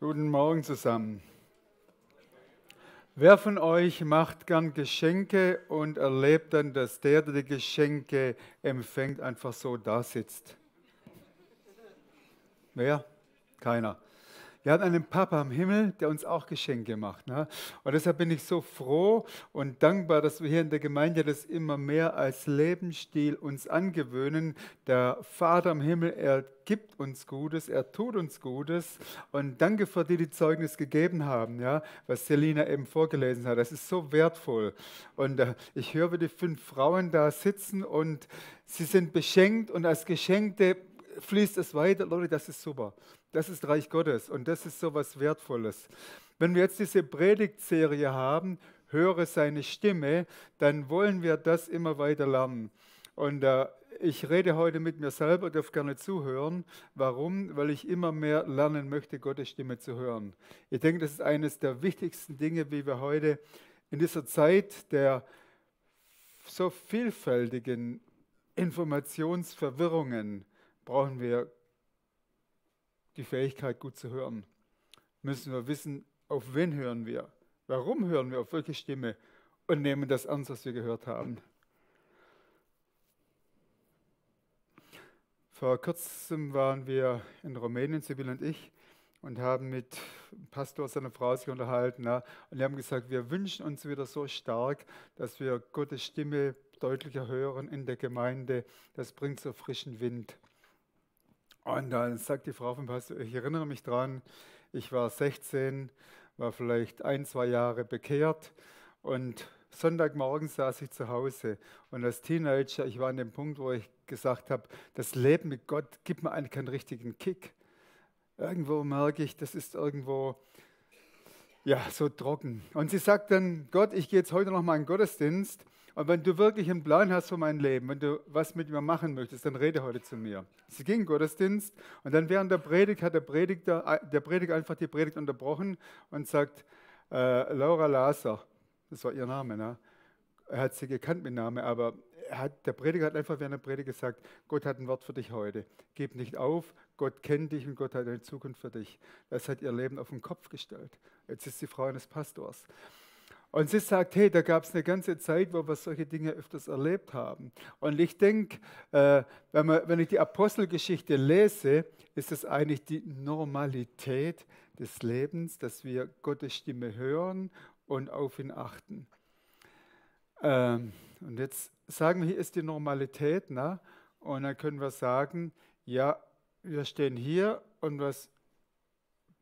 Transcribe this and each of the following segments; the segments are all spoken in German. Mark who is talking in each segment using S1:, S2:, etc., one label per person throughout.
S1: Guten Morgen zusammen. Wer von euch macht gern Geschenke und erlebt dann, dass der die Geschenke empfängt, einfach so da sitzt? Wer? Keiner. Wir haben einen Papa im Himmel, der uns auch Geschenke macht. Ne? Und deshalb bin ich so froh und dankbar, dass wir hier in der Gemeinde das immer mehr als Lebensstil uns angewöhnen. Der Vater im Himmel, er gibt uns Gutes, er tut uns Gutes. Und danke für die, die Zeugnis gegeben haben, ja, was Selina eben vorgelesen hat. Das ist so wertvoll. Und ich höre, wie die 5 Frauen da sitzen und sie sind beschenkt und als Geschenkte fließt es weiter. Leute, das ist super. Das ist Reich Gottes und das ist so was Wertvolles. Wenn wir jetzt diese Predigtserie haben, höre seine Stimme, dann wollen wir das immer weiter lernen. Und ich rede heute mit mir selber, darf gerne zuhören. Warum? Weil ich immer mehr lernen möchte, Gottes Stimme zu hören. Ich denke, das ist eines der wichtigsten Dinge, wie wir heute in dieser Zeit der so vielfältigen Informationsverwirrungen brauchen wir die Fähigkeit, gut zu hören. Müssen wir wissen, auf wen hören wir, warum hören wir, auf welche Stimme und nehmen das ernst, was wir gehört haben. Vor kurzem waren wir in Rumänien, Sibylle und ich, und haben mit dem Pastor und seiner Frau sich unterhalten. Ja, und die haben gesagt, wir wünschen uns wieder so stark, dass wir Gottes Stimme deutlicher hören in der Gemeinde. Das bringt so frischen Wind. Und dann sagt die Frau vom Pastor, ich erinnere mich dran, ich war 16, war vielleicht 1, 2 Jahre bekehrt und Sonntagmorgen saß ich zu Hause und als Teenager, ich war an dem Punkt, wo ich gesagt habe, das Leben mit Gott gibt mir eigentlich keinen richtigen Kick. Irgendwo merke ich, das ist irgendwo ja, so trocken. Und sie sagt dann, Gott, ich gehe jetzt heute noch mal in den Gottesdienst und wenn du wirklich einen Plan hast für mein Leben, wenn du was mit mir machen möchtest, dann rede heute zu mir. Sie ging in den Gottesdienst und dann während der Predigt hat der Prediger einfach die Predigt unterbrochen und sagt, Laura Laser, das war ihr Name, ne? Er hat sie gekannt mit Namen, aber der Prediger hat einfach während der Predigt gesagt, Gott hat ein Wort für dich heute. Gib nicht auf, Gott kennt dich und Gott hat eine Zukunft für dich. Das hat ihr Leben auf den Kopf gestellt. Jetzt ist sie Frau eines Pastors. Und sie sagt, hey, da gab es eine ganze Zeit, wo wir solche Dinge öfters erlebt haben. Und ich denke, wenn ich die Apostelgeschichte lese, ist es eigentlich die Normalität des Lebens, dass wir Gottes Stimme hören und auf ihn achten. Und jetzt sagen wir, hier ist die Normalität, ne? Und dann können wir sagen, ja, wir stehen hier und was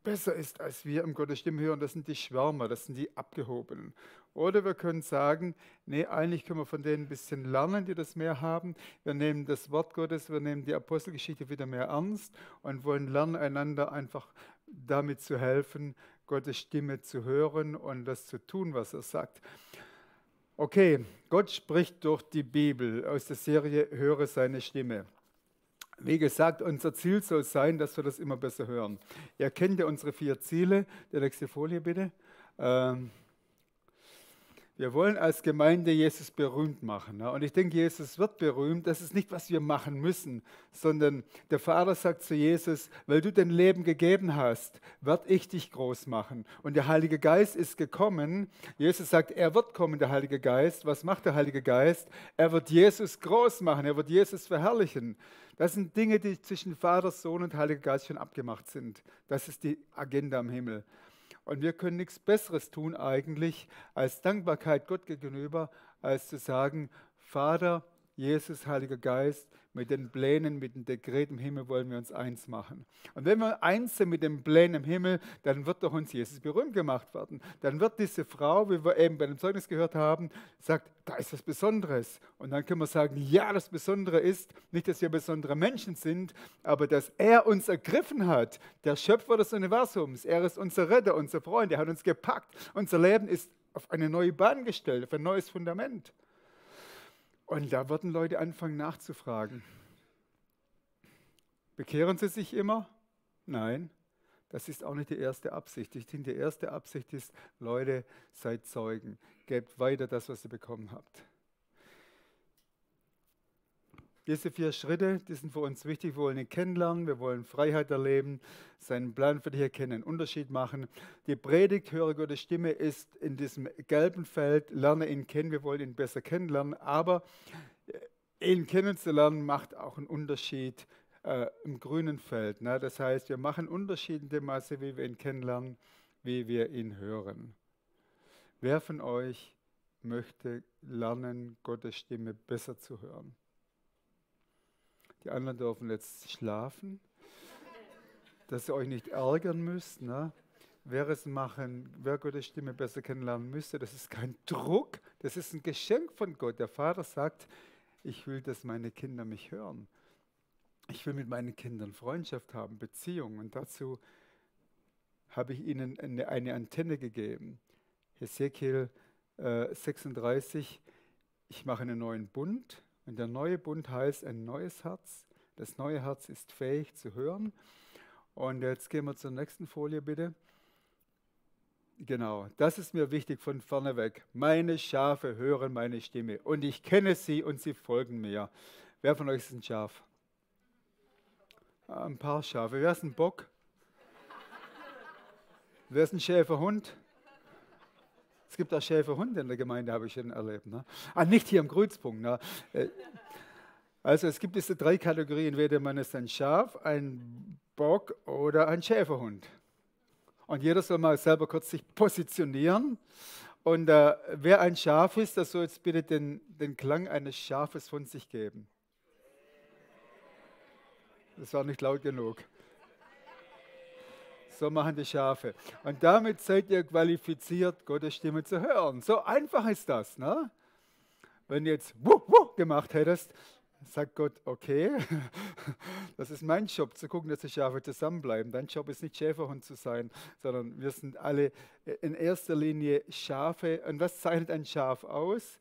S1: besser ist, als wir im Gottes Stimme hören, das sind die Schwärmer, das sind die Abgehobenen. Oder wir können sagen, nee, eigentlich können wir von denen ein bisschen lernen, die das mehr haben. Wir nehmen das Wort Gottes, wir nehmen die Apostelgeschichte wieder mehr ernst und wollen lernen, einander einfach damit zu helfen, Gottes Stimme zu hören und das zu tun, was er sagt. Okay, Gott spricht durch die Bibel aus der Serie Höre seine Stimme. Wie gesagt, unser Ziel soll sein, dass wir das immer besser hören. Ihr kennt ja unsere 4 Ziele. Die nächste Folie bitte. Wir wollen als Gemeinde Jesus berühmt machen. Und ich denke, Jesus wird berühmt. Das ist nicht, was wir machen müssen, sondern der Vater sagt zu Jesus, weil du dein Leben gegeben hast, werde ich dich groß machen. Und der Heilige Geist ist gekommen. Jesus sagt, er wird kommen, der Heilige Geist. Was macht der Heilige Geist? Er wird Jesus groß machen. Er wird Jesus verherrlichen. Das sind Dinge, die zwischen Vater, Sohn und Heiliger Geist schon abgemacht sind. Das ist die Agenda im Himmel. Und wir können nichts Besseres tun eigentlich als Dankbarkeit Gott gegenüber, als zu sagen, Vater, Jesus, Heiliger Geist, mit den Plänen, mit dem Dekret im Himmel wollen wir uns eins machen. Und wenn wir eins sind mit den Plänen im Himmel, dann wird doch uns Jesus berühmt gemacht werden. Dann wird diese Frau, wie wir eben bei dem Zeugnis gehört haben, sagt, da ist was Besonderes. Und dann können wir sagen, ja, das Besondere ist, nicht, dass wir besondere Menschen sind, aber dass er uns ergriffen hat, der Schöpfer des Universums. Er ist unser Retter, unser Freund, er hat uns gepackt. Unser Leben ist auf eine neue Bahn gestellt, auf ein neues Fundament. Und da würden Leute anfangen nachzufragen. Bekehren sie sich immer? Nein, das ist auch nicht die erste Absicht. Ich denke, die erste Absicht ist, Leute, seid Zeugen. Gebt weiter das, was ihr bekommen habt. Diese 4 Schritte, die sind für uns wichtig. Wir wollen ihn kennenlernen, wir wollen Freiheit erleben, seinen Plan für dich erkennen, einen Unterschied machen. Die Predigt, höre Gottes Stimme, ist in diesem gelben Feld, lerne ihn kennen, wir wollen ihn besser kennenlernen, aber ihn kennenzulernen macht auch einen Unterschied im grünen Feld. Ne? Das heißt, wir machen Unterschied in dem Maße, wie wir ihn kennenlernen, wie wir ihn hören. Wer von euch möchte lernen, Gottes Stimme besser zu hören? Die anderen dürfen jetzt schlafen, dass ihr euch nicht ärgern müsst. Ne? Wer Gottes Stimme besser kennenlernen müsste, das ist kein Druck, das ist ein Geschenk von Gott. Der Vater sagt, ich will, dass meine Kinder mich hören. Ich will mit meinen Kindern Freundschaft haben, Beziehung. Und dazu habe ich ihnen eine Antenne gegeben. Hesekiel 36, ich mache einen neuen Bund. Und der neue Bund heißt ein neues Herz. Das neue Herz ist fähig zu hören. Und jetzt gehen wir zur nächsten Folie, bitte. Genau, das ist mir wichtig von vorne weg. Meine Schafe hören meine Stimme und ich kenne sie und sie folgen mir. Wer von euch ist ein Schaf? Ein paar Schafe. Wer ist ein Bock? Wer ist ein Schäferhund? Es gibt auch Schäferhunde in der Gemeinde, habe ich schon erlebt. Ne? Nicht hier im Kreuzpunkt. Ne? Also es gibt diese 3 Kategorien. Entweder man ist ein Schaf, ein Bock oder ein Schäferhund. Und jeder soll mal selber kurz sich positionieren. Und wer ein Schaf ist, der soll jetzt bitte den Klang eines Schafes von sich geben. Das war nicht laut genug. So machen die Schafe. Und damit seid ihr qualifiziert, Gottes Stimme zu hören. So einfach ist das. Ne? Wenn du jetzt wuh, wuh gemacht hättest, sagt Gott, okay, das ist mein Job, zu gucken, dass die Schafe zusammenbleiben. Dein Job ist nicht Schäferhund zu sein, sondern wir sind alle in erster Linie Schafe. Und was zeichnet ein Schaf aus?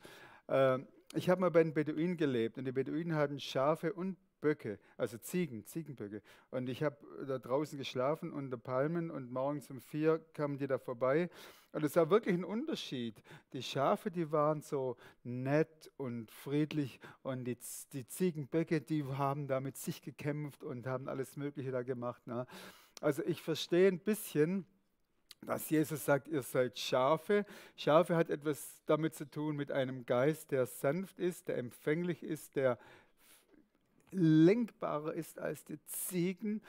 S1: Ich habe mal bei den Beduinen gelebt und die Beduinen hatten Schafe und Böcke, also Ziegenböcke. Und ich habe da draußen geschlafen unter Palmen und morgens um 4 kamen die da vorbei. Und es war wirklich ein Unterschied. Die Schafe, die waren so nett und friedlich und die Ziegenböcke, die haben da mit sich gekämpft und haben alles Mögliche da gemacht. Ne? Also ich verstehe ein bisschen, dass Jesus sagt, ihr seid Schafe. Schafe hat etwas damit zu tun mit einem Geist, der sanft ist, der empfänglich ist, der lenkbarer ist als die Ziegen.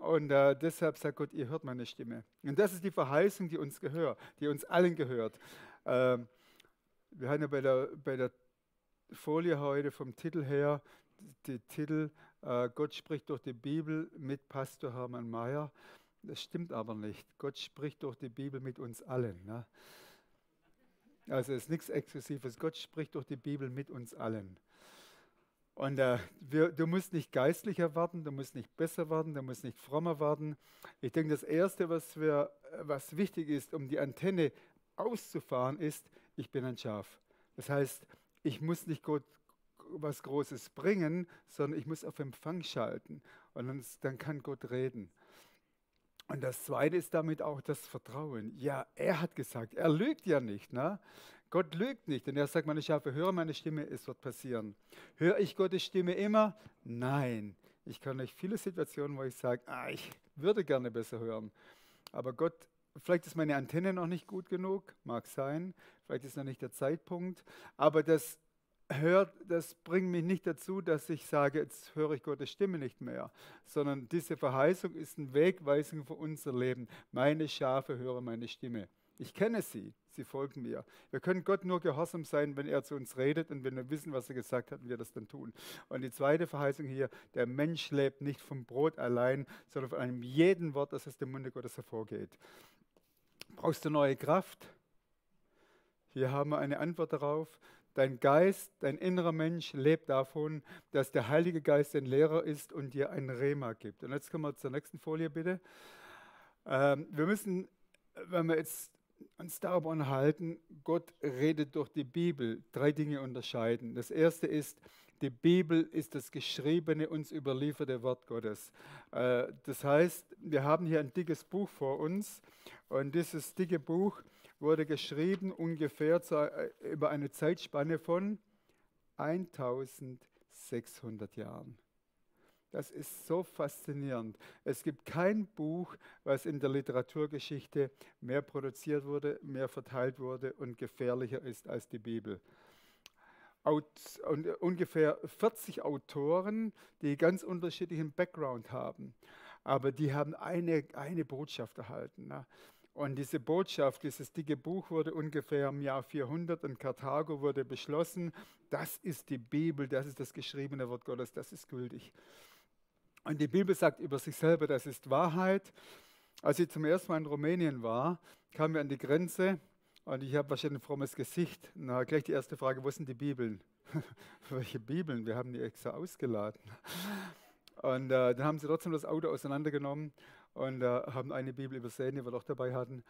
S1: Und deshalb sagt Gott, ihr hört meine Stimme. Und das ist die Verheißung, die uns gehört, die uns allen gehört. Wir haben ja bei der Folie heute vom Titel her, die Titel Gott spricht durch die Bibel mit Pastor Hermann Mayer. Das stimmt aber nicht. Gott spricht durch die Bibel mit uns allen. Ne? Also es ist nichts Exklusives. Gott spricht durch die Bibel mit uns allen. Und du musst nicht geistlicher werden, du musst nicht besser werden, du musst nicht frommer werden. Ich denke, das Erste, was wichtig ist, um die Antenne auszufahren, ist, ich bin ein Schaf. Das heißt, ich muss nicht Gott was Großes bringen, sondern ich muss auf Empfang schalten. Und dann kann Gott reden. Und das Zweite ist damit auch das Vertrauen. Ja, er hat gesagt, er lügt ja nicht. Ne? Gott lügt nicht, denn er sagt, meine Schafe, höre meine Stimme, es wird passieren. Höre ich Gottes Stimme immer? Nein. Ich kann euch viele Situationen, wo ich sage, ich würde gerne besser hören. Aber Gott, vielleicht ist meine Antenne noch nicht gut genug, mag sein, vielleicht ist noch nicht der Zeitpunkt, aber das bringt mich nicht dazu, dass ich sage, jetzt höre ich Gottes Stimme nicht mehr, sondern diese Verheißung ist eine Wegweisung für unser Leben. Meine Schafe hören meine Stimme. Ich kenne sie, sie folgen mir. Wir können Gott nur gehorsam sein, wenn er zu uns redet und wenn wir wissen, was er gesagt hat und wir das dann tun. Und die zweite Verheißung hier, der Mensch lebt nicht vom Brot allein, sondern von einem jeden Wort, das aus dem Munde Gottes hervorgeht. Brauchst du neue Kraft? Hier haben wir eine Antwort darauf. Dein Geist, dein innerer Mensch lebt davon, dass der Heilige Geist ein Lehrer ist und dir ein Rema gibt. Und jetzt kommen wir zur nächsten Folie, bitte. Wir müssen, wenn wir jetzt uns darüber unterhalten, Gott redet durch die Bibel, 3 Dinge unterscheiden. Das erste ist, die Bibel ist das geschriebene, uns überlieferte Wort Gottes. Das heißt, wir haben hier ein dickes Buch vor uns und dieses dicke Buch wurde geschrieben ungefähr über eine Zeitspanne von 1000 600 Jahren. Das ist so faszinierend. Es gibt kein Buch, was in der Literaturgeschichte mehr produziert wurde, mehr verteilt wurde und gefährlicher ist als die Bibel. Und ungefähr 40 Autoren, die ganz unterschiedlichen Background haben, aber die haben eine Botschaft erhalten. Ne? Und diese Botschaft, dieses dicke Buch wurde ungefähr im Jahr 400 in Karthago wurde beschlossen, das ist die Bibel, das ist das geschriebene Wort Gottes, das ist gültig. Und die Bibel sagt über sich selber, das ist Wahrheit. Als ich zum ersten Mal in Rumänien war, kamen wir an die Grenze und ich habe wahrscheinlich ein frommes Gesicht. Na, gleich die erste Frage, wo sind die Bibeln? Welche Bibeln? Wir haben die extra ausgeladen. Und dann haben sie trotzdem das Auto auseinandergenommen und haben eine Bibel übersehen, die wir doch dabei hatten.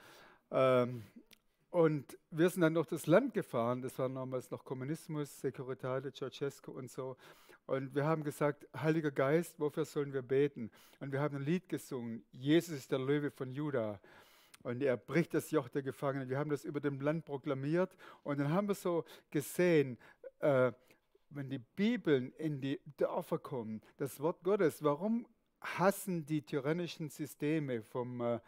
S1: Und wir sind dann durch das Land gefahren, das war damals noch Kommunismus, Securitate, Ceausescu und so. Und wir haben gesagt, Heiliger Geist, wofür sollen wir beten? Und wir haben ein Lied gesungen, Jesus ist der Löwe von Juda. Und er bricht das Joch der Gefangenen. Wir haben das über dem Land proklamiert. Und dann haben wir so gesehen, wenn die Bibeln in die Dörfer kommen, das Wort Gottes, warum hassen die tyrannischen Systeme vom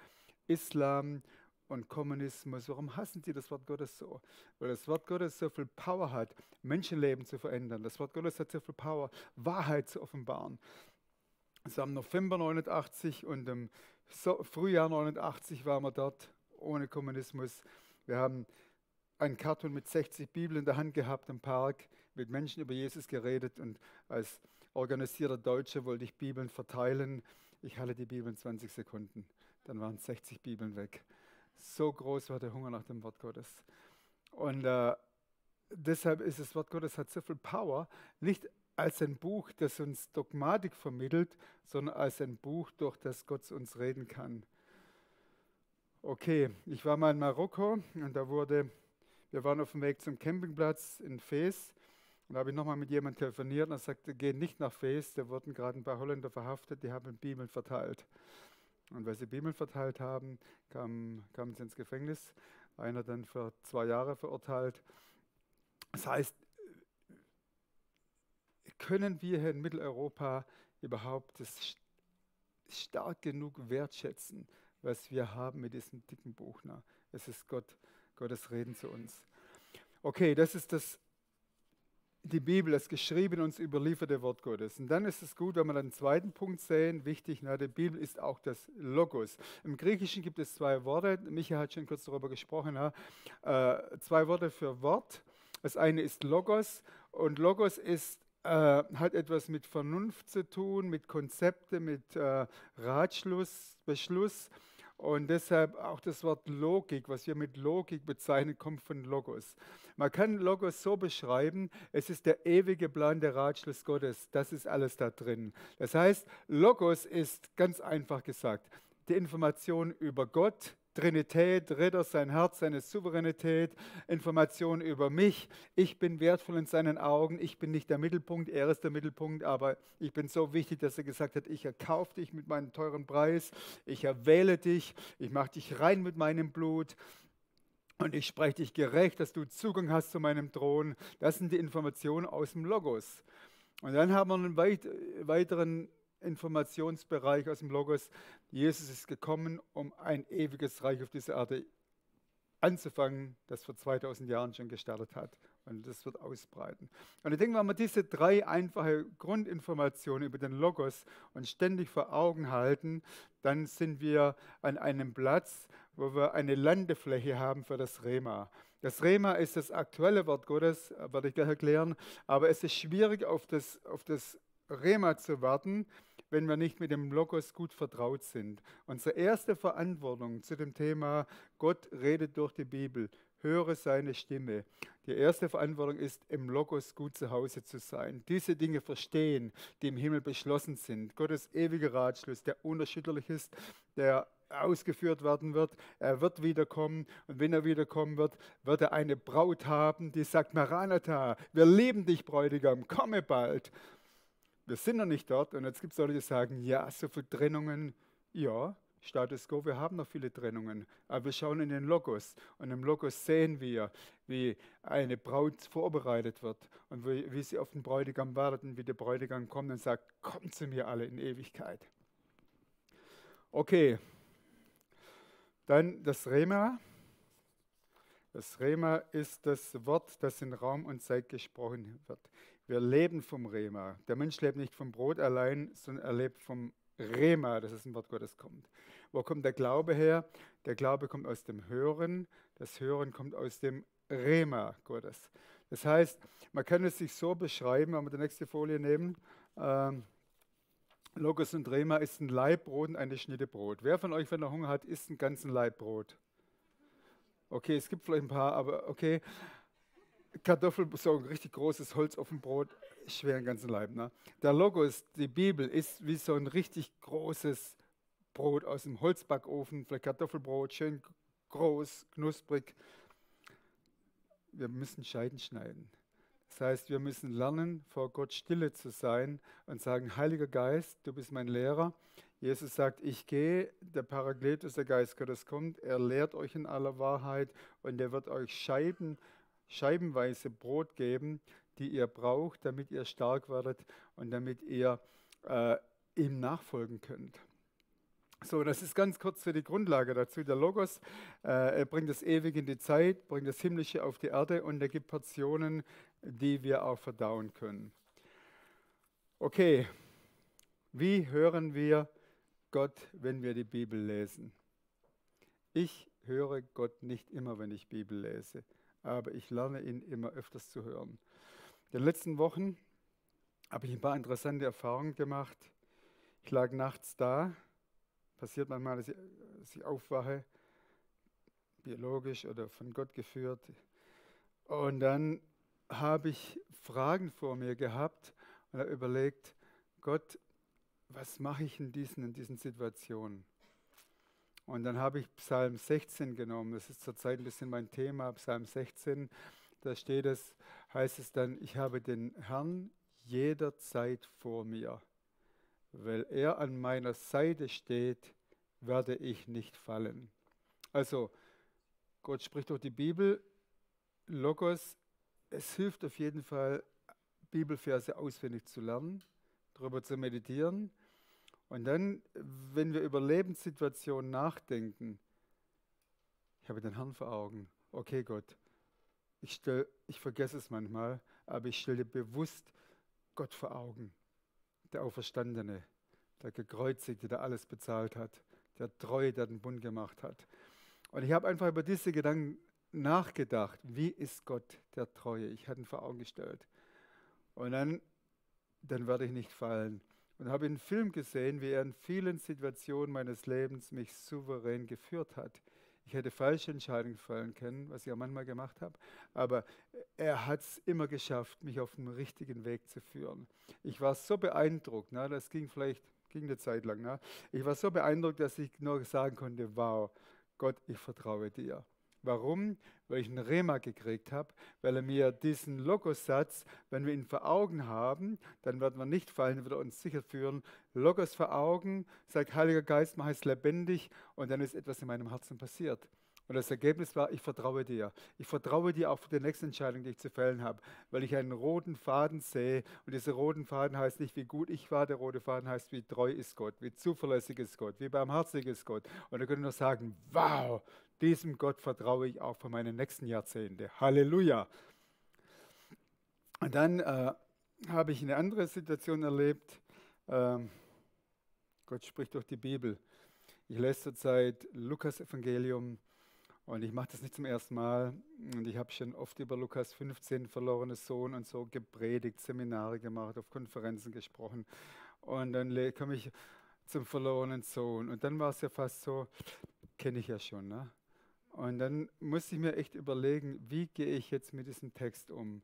S1: Islam und Kommunismus, warum hassen sie das Wort Gottes so? Weil das Wort Gottes so viel Power hat, Menschenleben zu verändern. Das Wort Gottes hat so viel Power, Wahrheit zu offenbaren. Es war im November 89 und im Frühjahr 89 waren wir dort ohne Kommunismus. Wir haben einen Karton mit 60 Bibeln in der Hand gehabt im Park, mit Menschen über Jesus geredet und als organisierter Deutscher wollte ich Bibeln verteilen. Ich halte die Bibeln 20 Sekunden, dann waren 60 Bibeln weg. So groß war der Hunger nach dem Wort Gottes. Und deshalb ist das Wort Gottes hat so viel Power, nicht als ein Buch, das uns Dogmatik vermittelt, sondern als ein Buch, durch das Gott zu uns reden kann. Okay, ich war mal in Marokko und wir waren auf dem Weg zum Campingplatz in Fez und da habe ich nochmal mit jemandem telefoniert und er sagte, geh nicht nach Fez, da wurden gerade ein paar Holländer verhaftet, die haben Bibeln verteilt. Und weil sie Bibeln verteilt haben, kamen sie ins Gefängnis. Einer dann für 2 Jahre verurteilt. Das heißt, können wir hier in Mitteleuropa überhaupt das stark genug wertschätzen, was wir haben mit diesem dicken Buch? Ne? Es ist Gottes Reden zu uns. Okay, das ist die Bibel, das geschriebene, uns überlieferte Wort Gottes. Und dann ist es gut, wenn wir dann einen zweiten Punkt sehen, wichtig, die Bibel ist auch das Logos. Im Griechischen gibt es 2 Worte, Micha hat schon kurz darüber gesprochen, 2 Worte für Wort. Das eine ist Logos und Logos hat etwas mit Vernunft zu tun, mit Konzepte, mit Ratschluss, Beschluss. Und deshalb auch das Wort Logik, was wir mit Logik bezeichnen, kommt von Logos. Man kann Logos so beschreiben, es ist der ewige Plan, der Ratschluss Gottes. Das ist alles da drin. Das heißt, Logos ist ganz einfach gesagt, die Information über Gott, Trinität, Ritter, sein Herz, seine Souveränität, Informationen über mich. Ich bin wertvoll in seinen Augen, ich bin nicht der Mittelpunkt, er ist der Mittelpunkt, aber ich bin so wichtig, dass er gesagt hat, ich erkaufe dich mit meinem teuren Preis, ich erwähle dich, ich mache dich rein mit meinem Blut und ich spreche dich gerecht, dass du Zugang hast zu meinem Thron. Das sind die Informationen aus dem Logos. Und dann haben wir einen weiteren Informationsbereich aus dem Logos. Jesus ist gekommen, um ein ewiges Reich auf dieser Erde anzufangen, das vor 2000 Jahren schon gestartet hat. Und das wird ausbreiten. Und ich denke, wenn wir diese 3 einfache Grundinformationen über den Logos uns ständig vor Augen halten, dann sind wir an einem Platz, wo wir eine Landefläche haben für das Rema. Das Rema ist das aktuelle Wort Gottes, werde ich gleich erklären, aber es ist schwierig, auf das Rema zu warten, wenn wir nicht mit dem Logos gut vertraut sind. Unsere erste Verantwortung zu dem Thema, Gott redet durch die Bibel, höre seine Stimme. Die erste Verantwortung ist, im Logos gut zu Hause zu sein. Diese Dinge verstehen, die im Himmel beschlossen sind. Gottes ewiger Ratschluss, der unerschütterlich ist, der ausgeführt werden wird. Er wird wiederkommen und wenn er wiederkommen wird, wird er eine Braut haben, die sagt, Maranatha, wir lieben dich, Bräutigam, komme bald. Wir sind noch nicht dort und jetzt gibt es Leute, die sagen, ja, so viele Trennungen, ja, Status quo, wir haben noch viele Trennungen, aber wir schauen in den Logos und im Logos sehen wir, wie eine Braut vorbereitet wird und wie sie auf den Bräutigam wartet und wie der Bräutigam kommt und sagt, kommt zu mir alle in Ewigkeit. Okay, dann das Rema. Das Rema ist das Wort, das in Raum und Zeit gesprochen wird. Wir leben vom Rema. Der Mensch lebt nicht vom Brot allein, sondern er lebt vom Rema, das ist ein Wort Gottes kommt. Wo kommt der Glaube her? Der Glaube kommt aus dem Hören. Das Hören kommt aus dem Rema Gottes. Das heißt, man kann es sich so beschreiben, wenn wir die nächste Folie nehmen. Logos und Rema ist ein Laibbrot und eine Schnitte Brot. Wer von euch, wenn er Hunger hat, isst einen ganzen Laibbrot? Okay, es gibt vielleicht ein paar, aber okay. Kartoffel, so ein richtig großes Holz auf dem Brot, schwer den ganzen Leib. Ne? Der Logos, die Bibel, ist wie so ein richtig großes Brot aus dem Holzbackofen, vielleicht Kartoffelbrot, schön groß, knusprig. Wir müssen Scheiden schneiden. Das heißt, wir müssen lernen, vor Gott stille zu sein und sagen, Heiliger Geist, du bist mein Lehrer. Jesus sagt, ich gehe, der Parakletos, der Geist Gottes kommt, er lehrt euch in aller Wahrheit und er wird euch scheibenweise Brot geben, die ihr braucht, damit ihr stark werdet und damit ihr ihm nachfolgen könnt. So, das ist ganz kurz für die Grundlage dazu. Der Logos, er bringt das Ewige in die Zeit, bringt das Himmlische auf die Erde und er gibt Portionen, die wir auch verdauen können. Okay, wie hören wir Gott, wenn wir die Bibel lesen? Ich höre Gott nicht immer, wenn ich Bibel lese, aber ich lerne ihn immer öfters zu hören. In den letzten Wochen habe ich ein paar interessante Erfahrungen gemacht. Ich lag nachts da, passiert manchmal, dass ich aufwache, biologisch oder von Gott geführt. Und dann habe ich Fragen vor mir gehabt und habe überlegt, Gott, was mache ich in diesen Situationen? Und dann habe ich Psalm 16 genommen, das ist zurzeit ein bisschen mein Thema, Psalm 16, da heißt es dann, ich habe den Herrn jederzeit vor mir. Weil er an meiner Seite steht, werde ich nicht fallen. Also, Gott spricht durch die Bibel, Logos, es hilft auf jeden Fall, Bibelverse auswendig zu lernen, darüber zu meditieren. Und dann, wenn wir über Lebenssituationen nachdenken, ich habe den Herrn vor Augen. Okay, Gott, ich vergesse es manchmal, aber ich stelle dir bewusst Gott vor Augen. Der Auferstandene, der Gekreuzigte, der alles bezahlt hat, der Treue, der den Bund gemacht hat. Und ich habe einfach über diese Gedanken nachgedacht. Wie ist Gott der Treue? Ich hatte ihn vor Augen gestellt. Und dann werde ich nicht fallen. Und habe einen Film gesehen, wie er in vielen Situationen meines Lebens mich souverän geführt hat. Ich hätte falsche Entscheidungen fallen können, was ich auch manchmal gemacht habe, aber er hat es immer geschafft, mich auf den richtigen Weg zu führen. Ich war so beeindruckt, das ging eine Zeit lang. Ich war so beeindruckt, dass ich nur sagen konnte, wow, Gott, ich vertraue dir. Warum? Weil ich einen Rema gekriegt habe, weil er mir diesen Logos-Satz, wenn wir ihn vor Augen haben, dann werden wir nicht fallen, dann wird er uns sicher führen. Logos vor Augen, sagt Heiliger Geist, mach es lebendig und dann ist etwas in meinem Herzen passiert. Und das Ergebnis war, ich vertraue dir. Ich vertraue dir auch für die nächste Entscheidung, die ich zu fällen habe, weil ich einen roten Faden sehe und dieser roten Faden heißt nicht, wie gut ich war, der rote Faden heißt, wie treu ist Gott, wie zuverlässig ist Gott, wie barmherzig ist Gott. Und da können wir nur sagen, wow, diesem Gott vertraue ich auch für meine nächsten Jahrzehnte. Halleluja. Und dann habe ich eine andere Situation erlebt. Gott spricht durch die Bibel. Ich lese zurzeit Lukas-Evangelium und ich mache das nicht zum ersten Mal. Und ich habe schon oft über Lukas 15, verlorenes Sohn und so gepredigt, Seminare gemacht, auf Konferenzen gesprochen. Und dann komme ich zum verlorenen Sohn. Und dann war es ja fast so, kenne ich ja schon, ne? Und dann musste ich mir echt überlegen, wie gehe ich jetzt mit diesem Text um?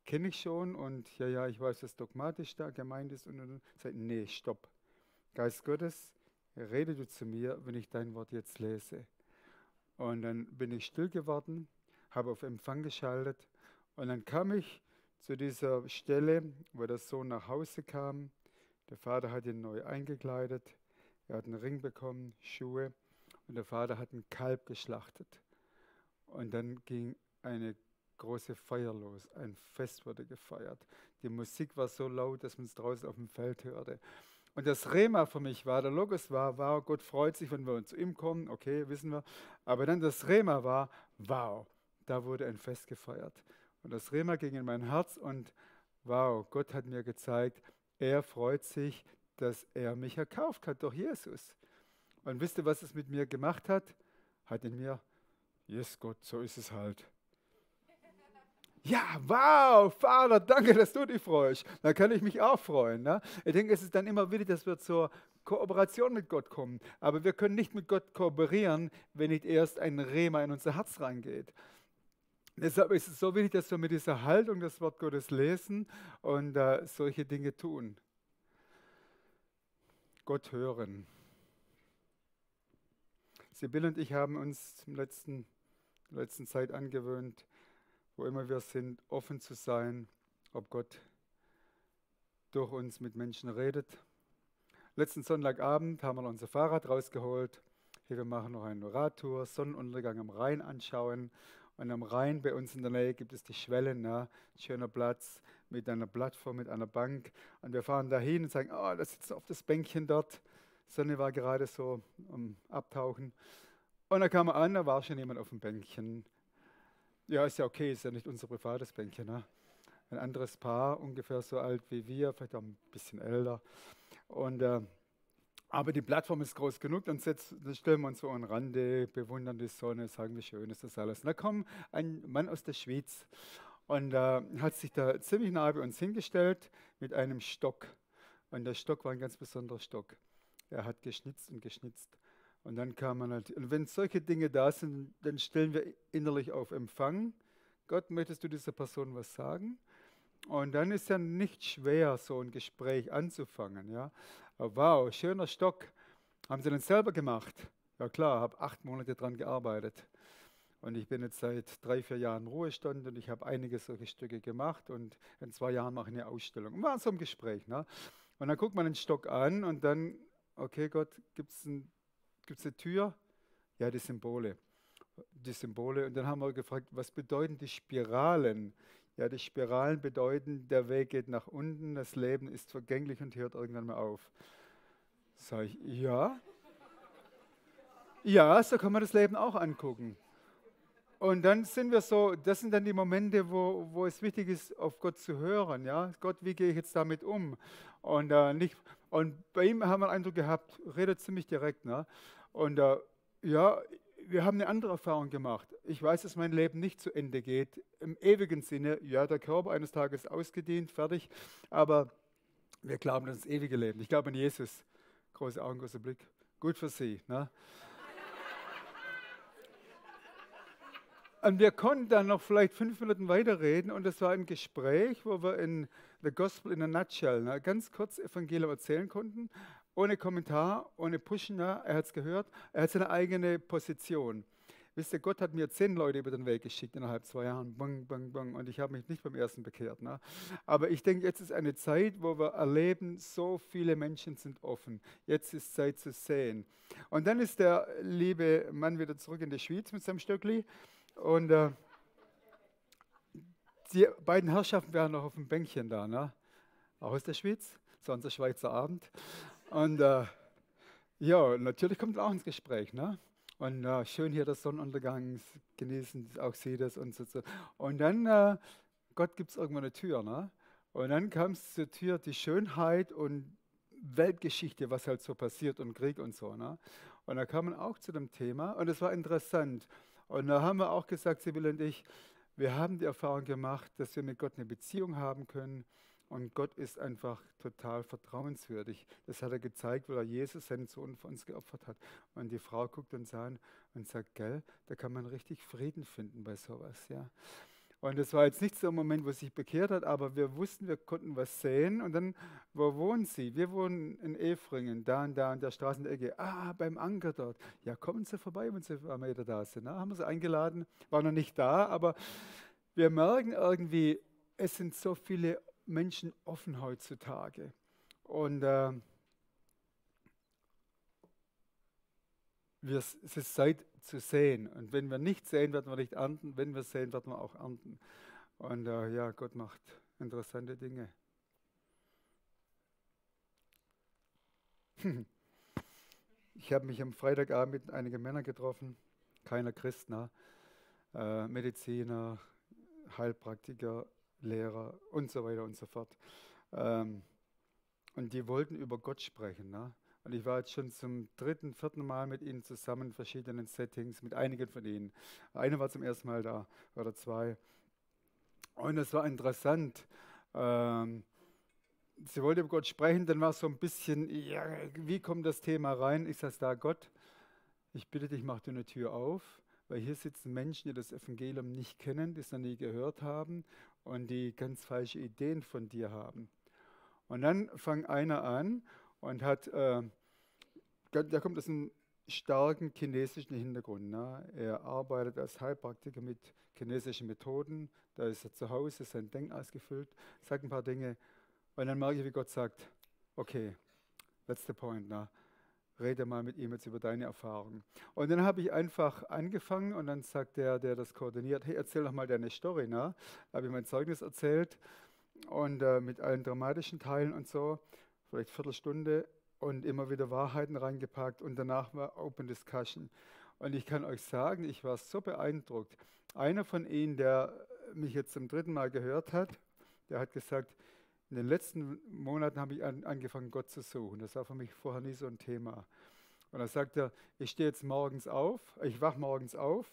S1: Kenne ich schon und ja, ich weiß, was dogmatisch da gemeint ist. Und sage, nee, stopp. Geist Gottes, rede du zu mir, wenn ich dein Wort jetzt lese. Und dann bin ich still geworden, habe auf Empfang geschaltet und dann kam ich zu dieser Stelle, wo der Sohn nach Hause kam. Der Vater hat ihn neu eingekleidet. Er hat einen Ring bekommen, Schuhe und der Vater hat ein Kalb geschlachtet. Und dann ging eine große Feier los. Ein Fest wurde gefeiert. Die Musik war so laut, dass man es draußen auf dem Feld hörte. Und das Rema für mich war, der Logos war, wow, Gott freut sich, wenn wir zu ihm kommen, okay, wissen wir. Aber dann das Rema war, wow, da wurde ein Fest gefeiert. Und das Rema ging in mein Herz und wow, Gott hat mir gezeigt, er freut sich, dass er mich erkauft hat durch Jesus. Und wisst ihr, was es mit mir gemacht hat? Hat in mir, yes Gott, so ist es halt. Ja, wow, Vater, danke, dass du dich freust. Dann kann ich mich auch freuen. Ne? Ich denke, es ist dann immer wichtig, dass wir zur Kooperation mit Gott kommen. Aber wir können nicht mit Gott kooperieren, wenn nicht erst ein Rema in unser Herz reingeht. Deshalb ist es so wichtig, dass wir mit dieser Haltung das Wort Gottes lesen und solche Dinge tun. Gott hören. Sibylle und ich haben uns in der letzten Zeit angewöhnt, wo immer wir sind, offen zu sein, ob Gott durch uns mit Menschen redet. Letzten Sonntagabend haben wir unser Fahrrad rausgeholt. Hier, wir machen noch eine Radtour, Sonnenuntergang am Rhein anschauen. Und am Rhein bei uns in der Nähe gibt es die Schwellen, ne? Schöner Platz mit einer Plattform, mit einer Bank. Und wir fahren da hin und sagen, oh, da sitzen wir auf das Bänkchen dort. Die Sonne war gerade so am Abtauchen. Und dann kam er an, da war schon jemand auf dem Bänkchen. Ja, ist ja okay, ist ja nicht unser privates Bänkchen. Ne? Ein anderes Paar, ungefähr so alt wie wir, vielleicht auch ein bisschen älter. Und, aber die Plattform ist groß genug, dann stellen wir uns so an den Rande, bewundern die Sonne, sagen, wie schön ist das alles. Und da kommt ein Mann aus der Schweiz und hat sich da ziemlich nahe bei uns hingestellt mit einem Stock. Und der Stock war ein ganz besonderer Stock. Er hat geschnitzt und geschnitzt. Und dann kam man halt, und wenn solche Dinge da sind, dann stellen wir innerlich auf Empfang. Gott, möchtest du dieser Person was sagen? Und dann ist ja nicht schwer, so ein Gespräch anzufangen. Ja? Aber wow, schöner Stock. Haben Sie den selber gemacht? Ja klar, habe 8 Monate daran gearbeitet. Und ich bin jetzt seit 3, 4 Jahren im Ruhestand und ich habe einige solche Stücke gemacht und in 2 Jahren mache ich eine Ausstellung. Und war so ein Gespräch. Ne? Und dann guckt man den Stock an und dann, okay Gott, gibt es eine Tür? Ja, die Symbole. Die Symbole. Und dann haben wir gefragt, was bedeuten die Spiralen? Ja, die Spiralen bedeuten, der Weg geht nach unten, das Leben ist vergänglich und hört irgendwann mal auf. Sag ich, ja. Ja, so kann man das Leben auch angucken. Und dann sind wir so, das sind dann die Momente, wo es wichtig ist, auf Gott zu hören. Ja? Gott, wie gehe ich jetzt damit um? Und, und bei ihm haben wir den Eindruck gehabt, redet ziemlich direkt. Ne? Und ja, wir haben eine andere Erfahrung gemacht. Ich weiß, dass mein Leben nicht zu Ende geht. Im ewigen Sinne, ja, der Körper eines Tages ausgedient, fertig. Aber wir glauben an das ewige Leben. Ich glaube an Jesus. Große Augen, großer Blick. Gut für Sie. Ne? Und wir konnten dann noch vielleicht 5 Minuten weiterreden und das war ein Gespräch, wo wir in The Gospel in a Nutshell, ne, ganz kurz Evangelium erzählen konnten, ohne Kommentar, ohne Pushen. Ne, er hat es gehört, er hat seine eigene Position. Wisst ihr, Gott hat mir 10 Leute über den Weg geschickt innerhalb 2 Jahren, bang, bang, bang, und ich habe mich nicht beim ersten bekehrt. Ne. Aber ich denke, jetzt ist eine Zeit, wo wir erleben, so viele Menschen sind offen. Jetzt ist Zeit zu sehen. Und dann ist der liebe Mann wieder zurück in die Schweiz mit seinem Stöckli. Und die beiden Herrschaften waren noch auf dem Bänkchen da, ne? Auch aus der Schweiz, so unser Schweizer Abend. Und ja, natürlich kommt er auch ins Gespräch, ne? Und schön hier der Sonnenuntergang, genießen auch Sie das und so. Und dann, Gott gibt es irgendwann eine Tür, ne? Und dann kam es zur Tür, die Schönheit und Weltgeschichte, was halt so passiert und Krieg und so, ne? Und da kam man auch zu dem Thema und es war interessant. Und da haben wir auch gesagt, Sibylle und ich, wir haben die Erfahrung gemacht, dass wir mit Gott eine Beziehung haben können und Gott ist einfach total vertrauenswürdig. Das hat er gezeigt, weil er Jesus, seinen Sohn, für uns geopfert hat. Und die Frau guckt uns an und sagt, gell, da kann man richtig Frieden finden bei sowas. Ja. Und das war jetzt nicht so ein Moment, wo sie sich bekehrt hat, aber wir wussten, wir konnten was sehen. Und dann, wo wohnen Sie? Wir wohnen in Efringen, da und da an der Straßenecke. Ah, beim Anker dort. Ja, kommen Sie vorbei, wenn Sie einmal wieder da sind. Na, haben wir Sie eingeladen, war noch nicht da, aber wir merken irgendwie, es sind so viele Menschen offen heutzutage. Und es ist Zeit zu säen. Und wenn wir nicht säen, werden wir nicht ernten. Wenn wir säen, werden wir auch ernten. Und ja, Gott macht interessante Dinge. Ich habe mich am Freitagabend mit einigen Männern getroffen, keiner Christ, Mediziner, Heilpraktiker, Lehrer und so weiter und so fort. Ähm, und die wollten über Gott sprechen. Ne? Und ich war jetzt schon zum dritten, vierten Mal mit ihnen zusammen in verschiedenen Settings, mit einigen von ihnen. Einer war zum ersten Mal da oder zwei. Und es war interessant. Ähm, Sie wollte über Gott sprechen, dann war es so ein bisschen, ja, wie kommt das Thema rein? Ich sage da, Gott, ich bitte dich, mach dir eine Tür auf, weil hier sitzen Menschen, die das Evangelium nicht kennen, die es noch nie gehört haben und die ganz falsche Ideen von dir haben. Und dann fang einer an und der kommt aus einem starken chinesischen Hintergrund. Ne? Er arbeitet als Heilpraktiker mit chinesischen Methoden, da ist er zu Hause, sein Denken ausgefüllt, sagt ein paar Dinge. Und dann merke ich, wie Gott sagt, okay, that's the point, rede mal mit ihm jetzt über deine Erfahrungen. Und dann habe ich einfach angefangen und dann sagt der das koordiniert, hey, erzähl doch mal deine Story, Da habe ich mein Zeugnis erzählt und mit allen dramatischen Teilen und so, vielleicht Viertelstunde und immer wieder Wahrheiten reingepackt und danach war Open Discussion. Und ich kann euch sagen, ich war so beeindruckt. Einer von ihnen, der mich jetzt zum dritten Mal gehört hat, der hat gesagt, in den letzten Monaten habe ich angefangen, Gott zu suchen. Das war für mich vorher nie so ein Thema. Und dann sagt er, ich stehe jetzt morgens auf, ich wache morgens auf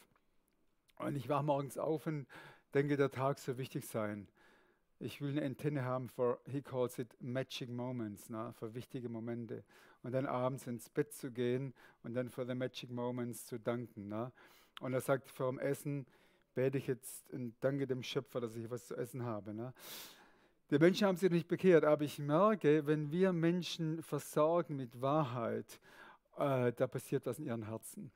S1: und denke, der Tag soll wichtig sein. Ich will eine Antenne haben für, he calls it magic moments, für wichtige Momente. Und dann abends ins Bett zu gehen und dann für the magic moments zu danken. Und er sagt, vor dem Essen bete ich jetzt und danke dem Schöpfer, dass ich was zu essen habe. Die Menschen haben sich nicht bekehrt, aber ich merke, wenn wir Menschen versorgen mit Wahrheit, da passiert was in ihren Herzen.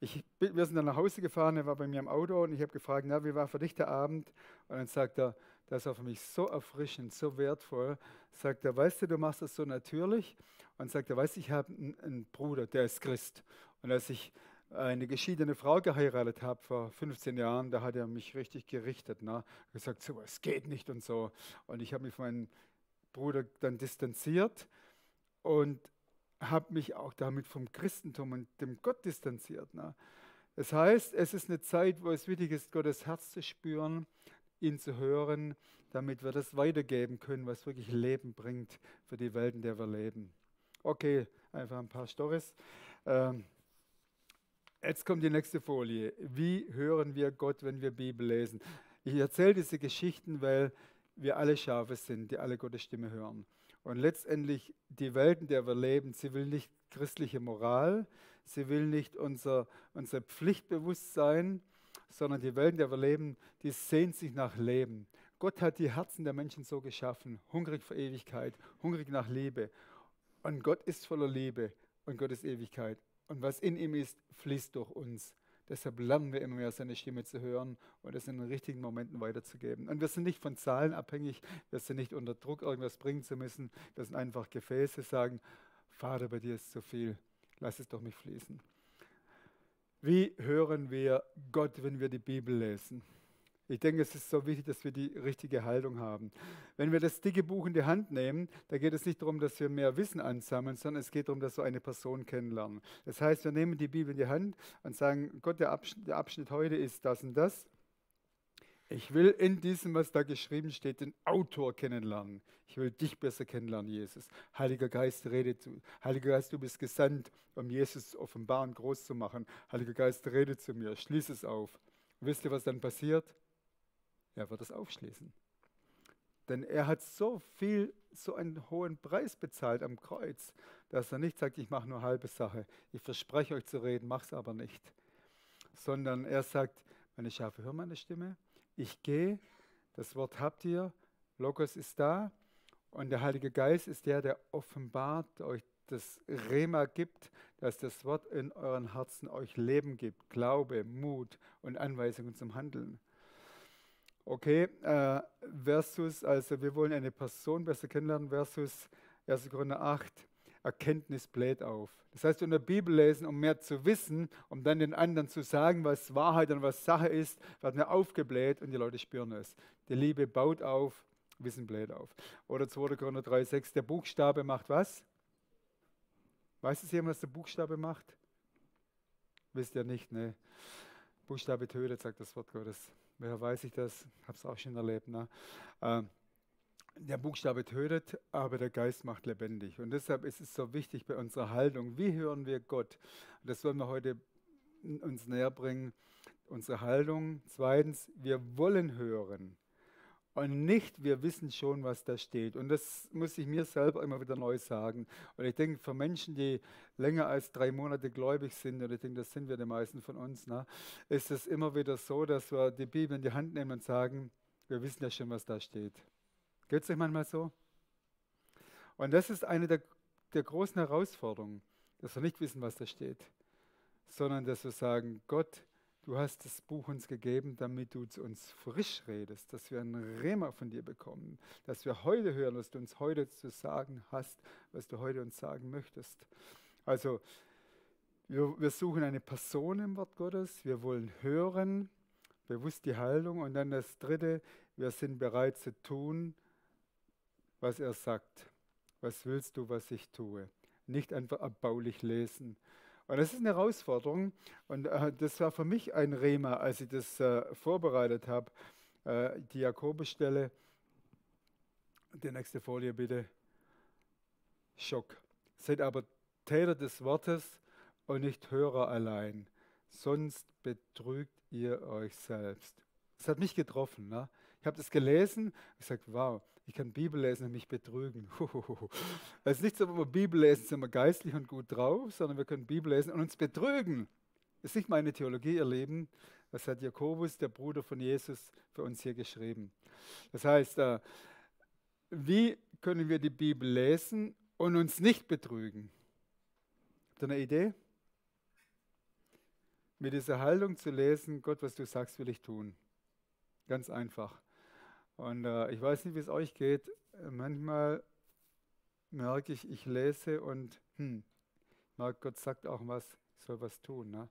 S1: Wir sind dann nach Hause gefahren, er war bei mir im Auto und ich habe gefragt, wie war für dich der Abend? Und dann sagt er, das war für mich so erfrischend, so wertvoll. Sagt er, weißt du machst das so natürlich. Und sagt er, weißt du, ich habe einen Bruder, der ist Christ. Und als ich eine geschiedene Frau geheiratet habe vor 15 Jahren, da hat er mich richtig gerichtet. Gesagt, sowas geht nicht und so. Und ich habe mich von meinem Bruder dann distanziert und habe mich auch damit vom Christentum und dem Gott distanziert. Das heißt, es ist eine Zeit, wo es wichtig ist, Gottes Herz zu spüren, ihn zu hören, damit wir das weitergeben können, was wirklich Leben bringt für die Welt, in der wir leben. Okay, einfach ein paar Storys. Jetzt kommt die nächste Folie. Wie hören wir Gott, wenn wir Bibel lesen? Ich erzähle diese Geschichten, weil wir alle Schafe sind, die alle Gottes Stimme hören. Und letztendlich die Welt, in der wir leben, sie will nicht christliche Moral, sie will nicht unser Pflichtbewusstsein, sondern die Welt, in der wir leben, die sehnt sich nach Leben. Gott hat die Herzen der Menschen so geschaffen, hungrig für Ewigkeit, hungrig nach Liebe. Und Gott ist voller Liebe und Gott ist Ewigkeit. Und was in ihm ist, fließt durch uns. Deshalb lernen wir immer mehr, seine Stimme zu hören und es in den richtigen Momenten weiterzugeben. Und wir sind nicht von Zahlen abhängig, wir sind nicht unter Druck, irgendwas bringen zu müssen. Wir sind einfach Gefäße, sagen, Vater, bei dir ist so viel, lass es durch mich fließen. Wie hören wir Gott, wenn wir die Bibel lesen? Ich denke, es ist so wichtig, dass wir die richtige Haltung haben. Wenn wir das dicke Buch in die Hand nehmen, da geht es nicht darum, dass wir mehr Wissen ansammeln, sondern es geht darum, dass wir eine Person kennenlernen. Das heißt, wir nehmen die Bibel in die Hand und sagen, Gott, der Abschnitt heute ist das und das. Ich will in diesem, was da geschrieben steht, den Autor kennenlernen. Ich will dich besser kennenlernen, Jesus. Heiliger Geist, rede zu. Heiliger Geist, du bist gesandt, um Jesus zu offenbaren, groß zu machen. Heiliger Geist, rede zu mir, schließ es auf. Und wisst ihr, was dann passiert? Er wird es aufschließen. Denn er hat so einen hohen Preis bezahlt am Kreuz, dass er nicht sagt, ich mache nur halbe Sache. Ich verspreche euch zu reden, mach's aber nicht. Sondern er sagt, meine Schafe hören meine Stimme, ich gehe, das Wort habt ihr, Logos ist da und der Heilige Geist ist der offenbart, euch das Rema gibt, dass das Wort in euren Herzen euch Leben gibt, Glaube, Mut und Anweisungen zum Handeln. Okay, versus, also wir wollen eine Person besser kennenlernen, versus 1. Korinther 8, Erkenntnis bläht auf. Das heißt, in der Bibel lesen, um mehr zu wissen, um dann den anderen zu sagen, was Wahrheit und was Sache ist, wird mir aufgebläht und die Leute spüren es. Die Liebe baut auf, Wissen bläht auf. Oder 2. Korinther 3,6, der Buchstabe macht was? Weiß es jemand, was der Buchstabe macht? Wisst ihr nicht, ne? Buchstabe tötet, sagt das Wort Gottes. Woher weiß ich das? Habe es auch schon erlebt. Ne? Der Buchstabe tötet, aber der Geist macht lebendig. Und deshalb ist es so wichtig bei unserer Haltung. Wie hören wir Gott? Und das wollen wir heute uns näher bringen. Unsere Haltung. Zweitens, wir wollen hören. Und nicht, wir wissen schon, was da steht. Und das muss ich mir selber immer wieder neu sagen. Und ich denke, für Menschen, die länger als 3 Monate gläubig sind, und ich denke, das sind wir die meisten von uns, ne, ist es immer wieder so, dass wir die Bibel in die Hand nehmen und sagen, wir wissen ja schon, was da steht. Geht es euch manchmal so? Und das ist eine der großen Herausforderungen, dass wir nicht wissen, was da steht, sondern dass wir sagen, Gott, du hast das Buch uns gegeben, damit du zu uns frisch redest, dass wir ein Rema von dir bekommen, dass wir heute hören, was du uns heute zu sagen hast, was du heute uns sagen möchtest. Also, wir suchen eine Person im Wort Gottes, wir wollen hören, bewusst die Haltung und dann das Dritte, wir sind bereit zu tun, was er sagt. Was willst du, was ich tue? Nicht einfach erbaulich lesen. Und das ist eine Herausforderung und das war für mich ein Rema, als ich das vorbereitet habe. Die Jakobusstelle, die nächste Folie bitte. Schock. Seid aber Täter des Wortes und nicht Hörer allein, sonst betrügt ihr euch selbst. Das hat mich getroffen. Ne? Ich habe das gelesen und gesagt, wow, ich kann Bibel lesen und mich betrügen. Es ist nicht so, wenn wir Bibel lesen, sind wir geistlich und gut drauf, sondern wir können Bibel lesen und uns betrügen. Das ist nicht meine Theologie, ihr Lieben. Das hat Jakobus, der Bruder von Jesus, für uns hier geschrieben. Das heißt, wie können wir die Bibel lesen und uns nicht betrügen? Habt ihr eine Idee? Mit dieser Haltung zu lesen, Gott, was du sagst, will ich tun. Ganz einfach. Und ich weiß nicht, wie es euch geht. Manchmal merke ich, ich lese und merke, Gott sagt auch was, ich soll was tun. Ne?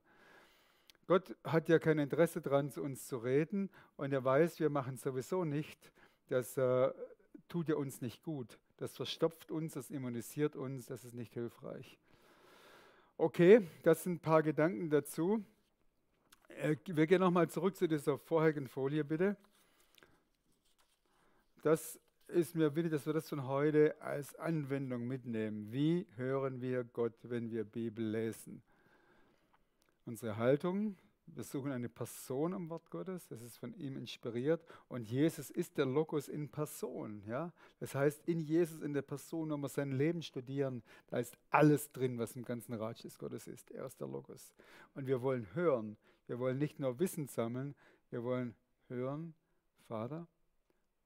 S1: Gott hat ja kein Interesse daran, zu uns zu reden und er weiß, wir machen sowieso nicht. Das tut ja uns nicht gut. Das verstopft uns, das immunisiert uns, das ist nicht hilfreich. Okay, das sind ein paar Gedanken dazu. Wir gehen nochmal zurück zu dieser vorherigen Folie, bitte. Das ist mir wichtig, dass wir das von heute als Anwendung mitnehmen. Wie hören wir Gott, wenn wir Bibel lesen? Unsere Haltung, wir suchen eine Person im Wort Gottes, das ist von ihm inspiriert und Jesus ist der Logos in Person. Ja? Das heißt, in Jesus, in der Person, wenn wir sein Leben studieren, da ist alles drin, was im ganzen Reich des Gottes ist. Er ist der Logos. Und wir wollen hören, wir wollen nicht nur Wissen sammeln, wir wollen hören, Vater,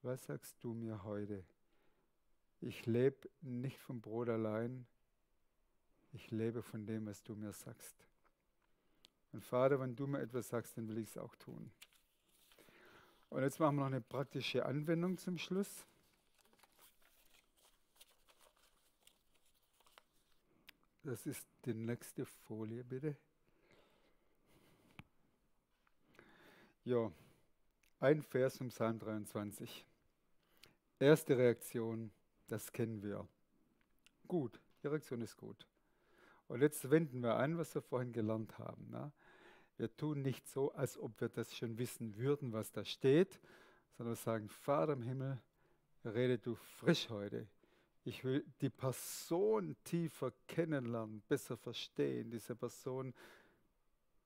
S1: was sagst du mir heute? Ich lebe nicht vom Brot allein, ich lebe von dem, was du mir sagst. Und Vater, wenn du mir etwas sagst, dann will ich es auch tun. Und jetzt machen wir noch eine praktische Anwendung zum Schluss. Das ist die nächste Folie, bitte. Ja, ein Vers vom Psalm 23. Erste Reaktion, das kennen wir. Gut, die Reaktion ist gut. Und jetzt wenden wir an, was wir vorhin gelernt haben. Ne? Wir tun nicht so, als ob wir das schon wissen würden, was da steht, sondern wir sagen, Vater im Himmel, rede du frisch heute. Ich will die Person tiefer kennenlernen, besser verstehen, diese Person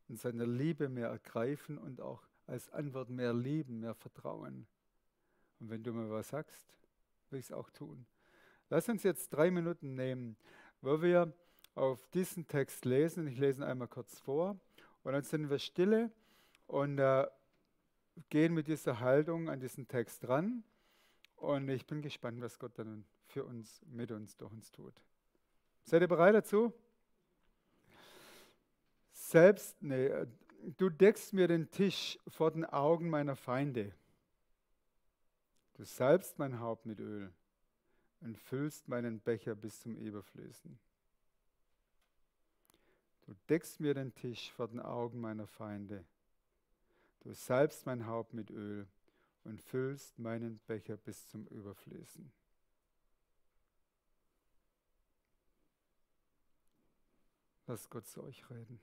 S1: in seiner Liebe mehr ergreifen und auch als Antwort mehr lieben, mehr vertrauen. Und wenn du mir was sagst, will ich es auch tun. Lass uns jetzt 3 Minuten nehmen, wo wir auf diesen Text lesen. Ich lese ihn einmal kurz vor. Und dann sind wir stille und gehen mit dieser Haltung an diesen Text ran. Und ich bin gespannt, was Gott dann für uns, mit uns, durch uns tut. Seid ihr bereit dazu? Du deckst mir den Tisch vor den Augen meiner Feinde. Du salbst mein Haupt mit Öl und füllst meinen Becher bis zum Überfließen. Du deckst mir den Tisch vor den Augen meiner Feinde. Du salbst mein Haupt mit Öl und füllst meinen Becher bis zum Überfließen. Lasst Gott zu euch reden.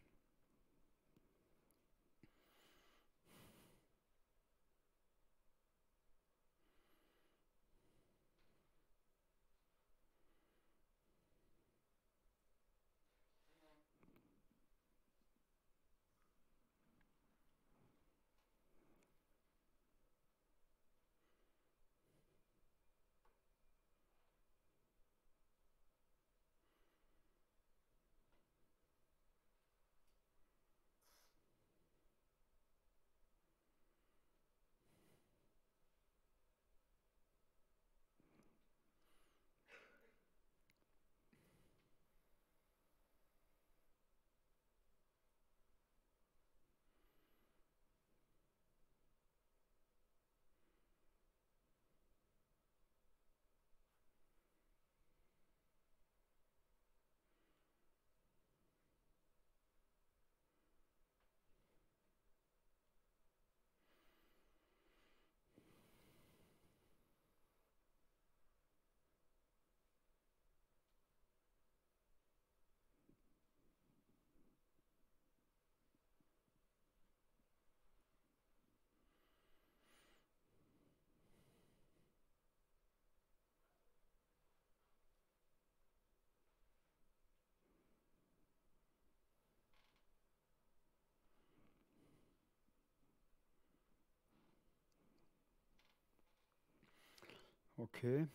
S1: Okay,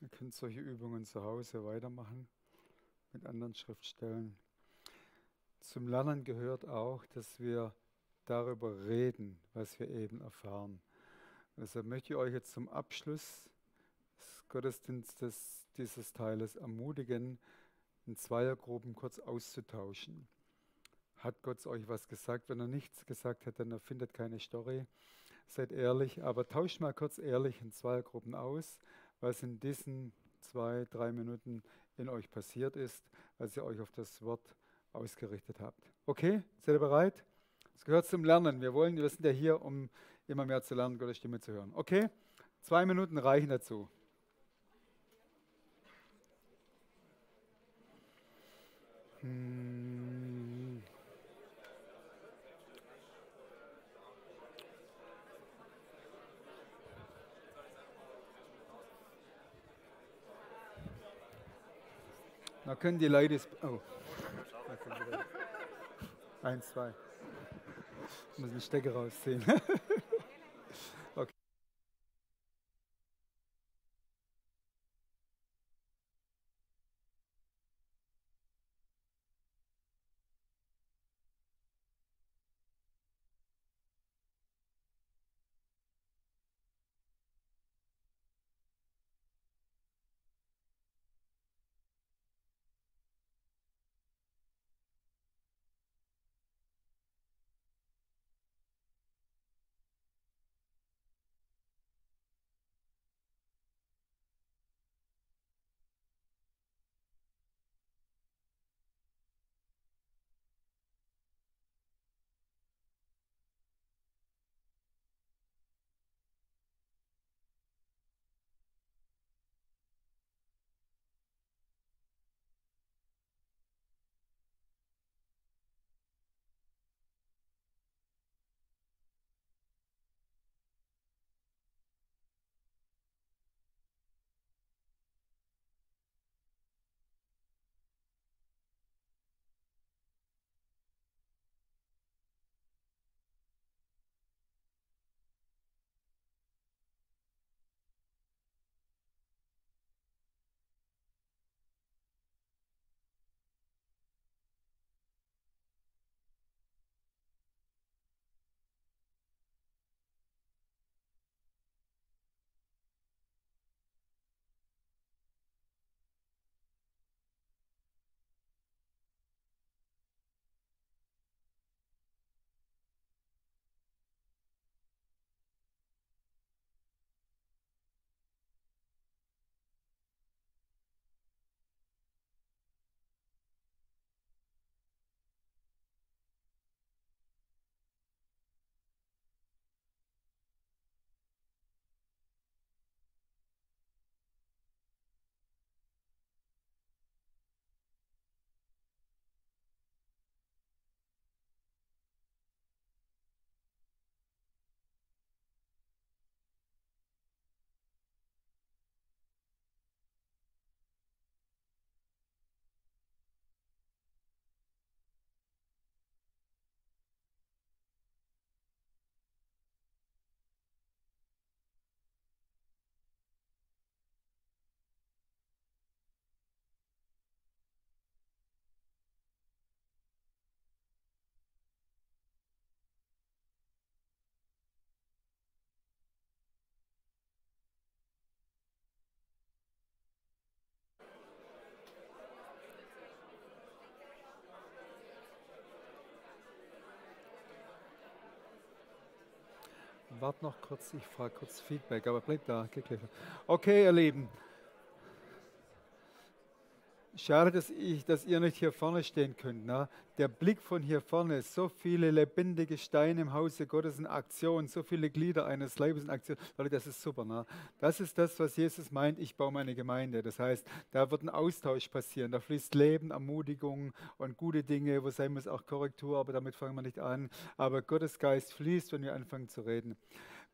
S1: ihr könnt solche Übungen zu Hause weitermachen mit anderen Schriftstellen. Zum Lernen gehört auch, dass wir darüber reden, was wir eben erfahren. Deshalb möchte ich euch jetzt zum Abschluss des Gottesdienstes dieses Teiles ermutigen, in Zweiergruppen kurz auszutauschen. Hat Gott euch was gesagt? Wenn er nichts gesagt hat, dann erfindet keine Story. Seid ehrlich, aber tauscht mal kurz ehrlich in Zweiergruppen aus, was in diesen 2, 3 Minuten in euch passiert ist, als ihr euch auf das Wort ausgerichtet habt. Okay, seid ihr bereit? Es gehört zum Lernen. Wir sind ja hier, um immer mehr zu lernen, Gottes Stimme zu hören. Okay, 2 Minuten reichen dazu. Da können die Leute. Oh. Da können die Leute. 1, 2. Ich muss den Stecker rausziehen. Okay. warte noch kurz, ich frage kurz Feedback, aber bleib da. Okay, ihr Lieben. Schade, dass ihr nicht hier vorne stehen könnt. Ne? Der Blick von hier vorne, so viele lebendige Steine im Hause Gottes in Aktion, so viele Glieder eines Leibes in Aktion. Leute, das ist super. Ne? Das ist das, was Jesus meint, ich baue meine Gemeinde. Das heißt, da wird ein Austausch passieren. Da fließt Leben, Ermutigung und gute Dinge, wo sein muss auch Korrektur, aber damit fangen wir nicht an. Aber Gottes Geist fließt, wenn wir anfangen zu reden.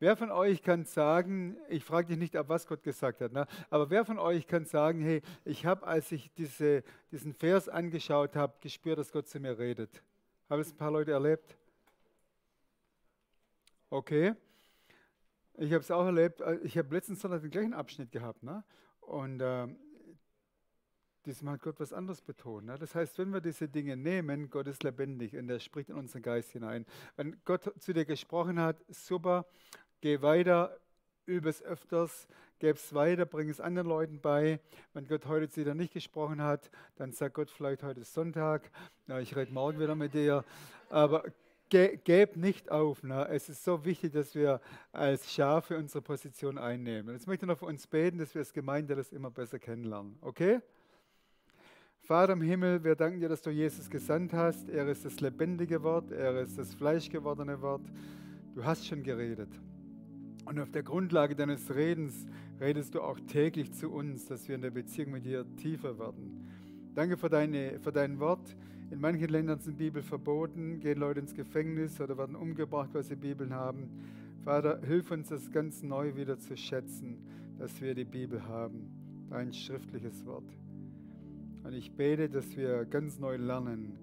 S1: Wer von euch kann sagen, ich frage dich nicht ab, was Gott gesagt hat, ne? Aber wer von euch kann sagen, hey, ich habe, als ich diesen Vers angeschaut habe, gespürt, dass Gott zu mir redet. Haben es ein paar Leute erlebt? Okay. Ich habe es auch erlebt. Ich habe letzten Sonntag den gleichen Abschnitt gehabt. Ne? Und diesmal hat Gott was anderes betont. Ne? Das heißt, wenn wir diese Dinge nehmen, Gott ist lebendig und er spricht in unseren Geist hinein. Wenn Gott zu dir gesprochen hat, super, geh weiter, übe es öfters, gib es weiter, bring es anderen Leuten bei. Wenn Gott heute zu dir nicht gesprochen hat, dann sagt Gott vielleicht, heute ist Sonntag, na, ich rede morgen wieder mit dir. Aber geb nicht auf. Ne? Es ist so wichtig, dass wir als Schafe unsere Position einnehmen. Und jetzt möchte ich noch für uns beten, dass wir als Gemeinde das immer besser kennenlernen. Okay? Vater im Himmel, wir danken dir, dass du Jesus gesandt hast. Er ist das lebendige Wort, er ist das fleischgewordene Wort. Du hast schon geredet. Und auf der Grundlage deines Redens redest du auch täglich zu uns, dass wir in der Beziehung mit dir tiefer werden. Danke für dein Wort. In manchen Ländern sind Bibel verboten, gehen Leute ins Gefängnis oder werden umgebracht, weil sie Bibeln haben. Vater, hilf uns, das ganz neu wieder zu schätzen, dass wir die Bibel haben, dein schriftliches Wort. Und ich bete, dass wir ganz neu lernen,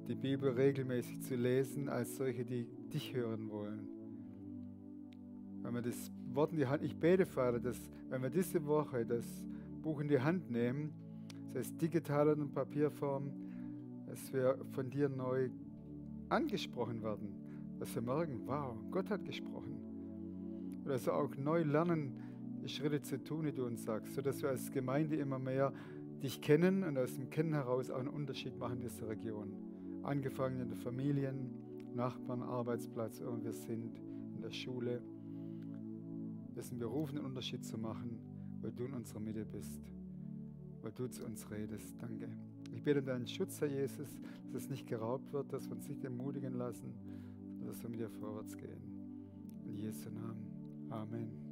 S1: die Bibel regelmäßig zu lesen, als solche, die dich hören wollen. Wenn wir das Wort in die Hand, ich bete, Vater, dass wenn wir diese Woche das Buch in die Hand nehmen, sei es digital oder in Papierform, dass wir von dir neu angesprochen werden, dass wir merken, wow, Gott hat gesprochen. Und dass wir auch neu lernen, die Schritte zu tun, die du uns sagst, sodass wir als Gemeinde immer mehr dich kennen und aus dem Kennen heraus auch einen Unterschied machen in dieser Region. Angefangen in den Familien, Nachbarn, Arbeitsplatz, wo wir sind, in der Schule. Wir sind berufen, einen Unterschied zu machen, weil du in unserer Mitte bist, weil du zu uns redest. Danke. Ich bete um deinen Schutz, Herr Jesus, dass es nicht geraubt wird, dass wir uns nicht ermutigen lassen, sondern dass wir mit dir vorwärts gehen. In Jesu Namen. Amen.